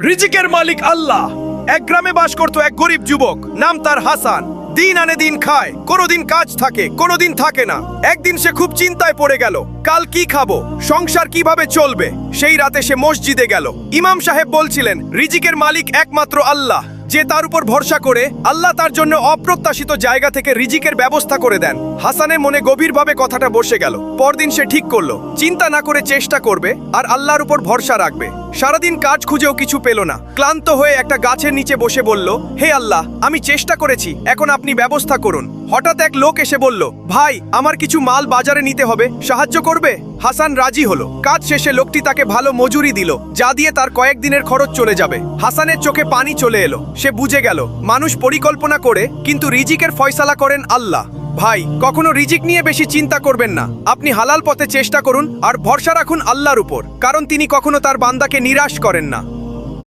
রিজিকের মালিক আল্লাহ। এক গ্রামে বাস করত এক গরিব যুবক, নাম তার হাসান। দিন আনে দিন খায়, কোনোদিন কাজ থাকে কোনোদিন থাকে না। একদিন সে খুব চিন্তায় পড়ে গেল, কাল কি খাবো, সংসার কিভাবে চলবে। সেই রাতে সে মসজিদে গেল। ইমাম সাহেব বলছিলেন, রিজিকের মালিক একমাত্র আল্লাহ। যে তার উপর ভরসা করে, আল্লাহ তার জন্য অপ্রত্যাশিত জায়গা থেকে রিজিকের ব্যবস্থা করে দেন। হাসানের মনে গভীরভাবে কথাটা বসে গেল। পরদিন সে ঠিক করলো, চিন্তা না করে চেষ্টা করবে আর আল্লাহর উপর ভরসা রাখবে। সারাদিন কাজ খুঁজেও কিছু পেল না। ক্লান্ত হয়ে একটা গাছের নিচে বসে বলল, হে আল্লাহ, আমি চেষ্টা করেছি, এখন আপনি ব্যবস্থা করুন। হঠাৎ এক লোক এসে বলল, ভাই, আমার কিছু মাল বাজারে নিতে হবে, সাহায্য করবে? হাসান রাজি হলো। কাজ শেষে লোকটি তাকে ভালো মজুরি দিল, যা দিয়ে তার কয়েকদিনের খরচ চলে যাবে। হাসানের চোখে পানি চলে এলো। সে বুঝে গেল, মানুষ পরিকল্পনা করে, কিন্তু রিজিকের ফয়সালা করেন আল্লাহ। ভাই, কখনো রিজিক নিয়ে বেশি চিন্তা করবেন না। আপনি হালাল পথে চেষ্টা করুন আর ভরসা রাখুন আল্লাহর উপর, কারণ তিনি কখনো তার বান্দাকে নিরাশ করেন না।